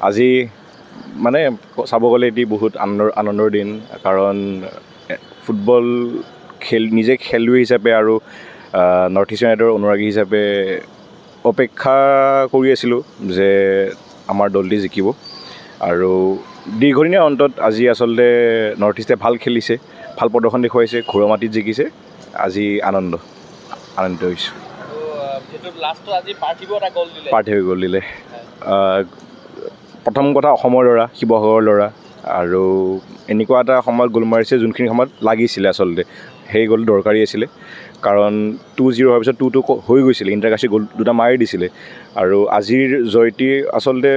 আজি মানে চাব গ'লে এটি বহুত আনন্দৰ দিন কাৰণ ফুটবল নিজে খেলুৱৈ হিচাপে আৰু নৰ্থ ইষ্ট ইউনাইটেডৰ অনুৰাগী হিচাপে অপেক্ষা কৰি আছিলোঁ যে আমাৰ দলটি জিকিব আৰু দীৰ্ঘদিনীয়া অন্তত আজি আচলতে নৰ্থ ইষ্টে ভাল খেলিছে, ভাল প্ৰদৰ্শন দেখুৱাইছে, ঘৰুৱা মাটিত জিকিছে। আজি আনন্দিত হৈছোঁ। পাৰ্থিৱে গ'ল দিলে। প্ৰথম কথা অসমৰ ল'ৰা, শিৱসাগৰৰ ল'ৰা আৰু এনেকুৱা এটা সময়ত গ'ল মাৰিছে যোনখিনি সময়ত লাগিছিলে আচলতে সেই গ'ল দৰকাৰী আছিলে কাৰণ 2-0 হোৱাৰ পিছত 2-2 হৈ গৈছিলে, ইণ্টাৰকাশী গ'ল দুটা মাৰি দিছিলে আৰু আজিৰ জয়টি আচলতে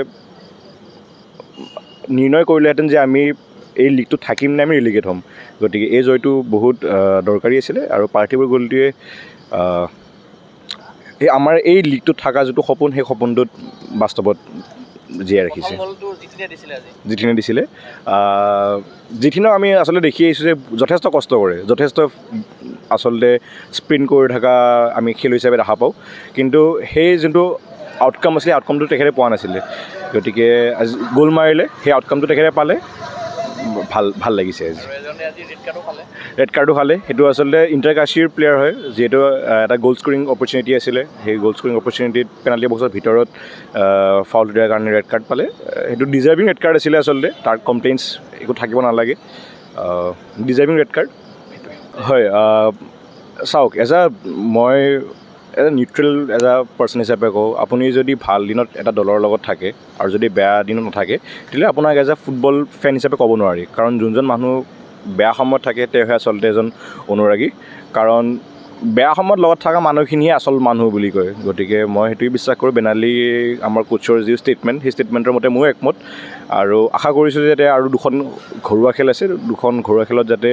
নিৰ্ণয় কৰিলেহেঁতেন যে আমি এই লীগটোত থাকিম নে আমি ৰিলিগেট হ'ম। গতিকে এই জয়টো বহুত দৰকাৰী আছিলে আৰু পাৰ্থিৱৰ গ'লটোৱে আমাৰ এই লীগটোত থকা যিটো সপোন সেই সপোনটোত বাস্তৱত জীয়াই ৰাখিছে। জিঠিনে দিছিলে জিঠিনক আমি আচলতে দেখি আহিছোঁ যে যথেষ্ট কষ্ট কৰে, যথেষ্ট আচলতে স্প্ৰিণ্ট কৰি থকা আমি খেলুৱৈ হিচাপে দেখা পাওঁ, কিন্তু সেই যোনটো আউটকাম আছিলে আউটকামটো তেখেতে পোৱা নাছিলে। গতিকে আজি গ'ল মাৰিলে, সেই আউটকামটো তেখেতে পালে, ভাল লাগিছে। আজি ৰেড কাৰ্ডো খালে, সেইটো আচলতে ইণ্টাৰকাশীৰ প্লেয়াৰ হয়, যিহেতু এটা গ'ল স্ক'ৰিং অপৰচুনিটি আছিলে, সেই গ'ল স্ক'ৰিং অপৰচুনিটিত পেনাল্টি বক্সৰ ভিতৰত ফাউল দিয়াৰ কাৰণে ৰেড কাৰ্ড পালে। সেইটো ডিজাৰ্ভিং ৰেড কাৰ্ড আছিলে আচলতে, তাৰ কমপ্লেইনছ একো থাকিব নালাগে, ডিজাৰ্ভিং ৰেড কাৰ্ড হয়। চাওক, মই এজ নিউট্ৰেল পাৰ্চন হিচাপে কওঁ, আপুনি যদি ভাল দিনত এটা দলৰ লগত থাকে আৰু যদি বেয়া দিনত নাথাকে তেতিয়াহ'লে আপোনাক ফুটবল ফেন হিচাপে ক'ব নোৱাৰি, কাৰণ যোনজন মানুহ বেয়া সময়ত থাকে তেওঁহে আচলতে এজন অনুৰাগী, কাৰণ বেয়া সময়ত লগত থকা মানুহখিনিহে আচল মানুহ বুলি কয়। গতিকে মই সেইটোৱে বিশ্বাস কৰোঁ, বেনালী আমাৰ কোচৰ যি ষ্টেটমেণ্ট, সেই ষ্টেটমেণ্টৰ মতে ময়ো একমত আৰু আশা কৰিছোঁ যাতে আৰু দুখন ঘৰুৱা খেল আছে, দুখন ঘৰুৱা খেলত যাতে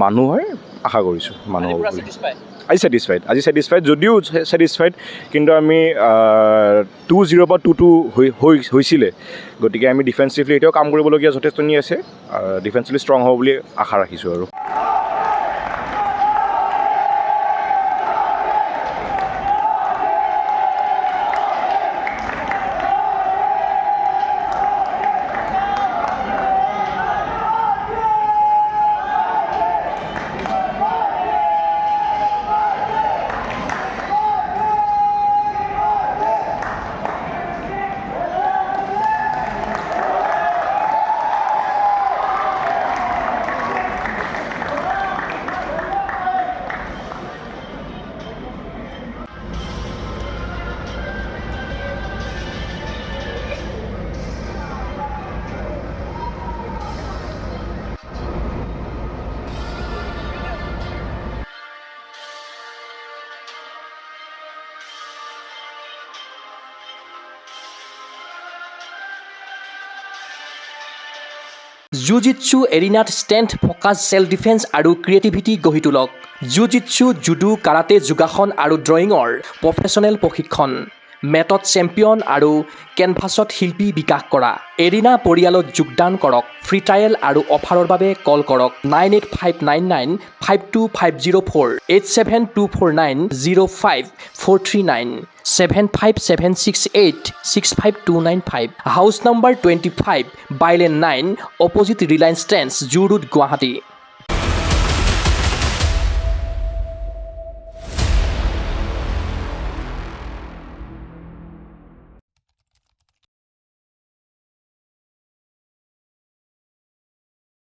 মানুহ হয়, আশা কৰিছোঁ মানুহ হ'ব বুলি। আজি ছেটিছফাইড যদিও ছেটিছফাইড, কিন্তু আমি 2-0 পৰা 2-2 হৈছিলে, গতিকে আমি ডিফেন্সিভলি এতিয়াও কাম কৰিবলগীয়া যথেষ্টখিনি আছে, ডিফেন্সিভলি ষ্ট্ৰং হ'ব বুলি আশা ৰাখিছোঁ আৰু। জু-জিটছু এৰিনাত ষ্ট্ৰেংথ, ফ'কাছ, চেল্ফ ডিফেন্স আৰু ক্ৰিয়েটিভিটি গঢ়ি তোলক। জু-জিটছু, জুডো, কাৰাটে, যোগাসন আৰু ড্ৰয়িঙৰ প্ৰফেচনেল প্ৰশিক্ষণ। মেটত চেম্পিয়ন আৰু কেনভাছত শিল্পী বিকাশ কৰা। এৰিনা পৰিয়ালত যোগদান কৰক। ফ্ৰী ট্ৰায়েল আৰু অফাৰৰ বাবে কল কৰক 9859952504, 8724905439, 757686525, house number 25, bylane 9, opposite Reliance Trends, zoo road, Guwahati.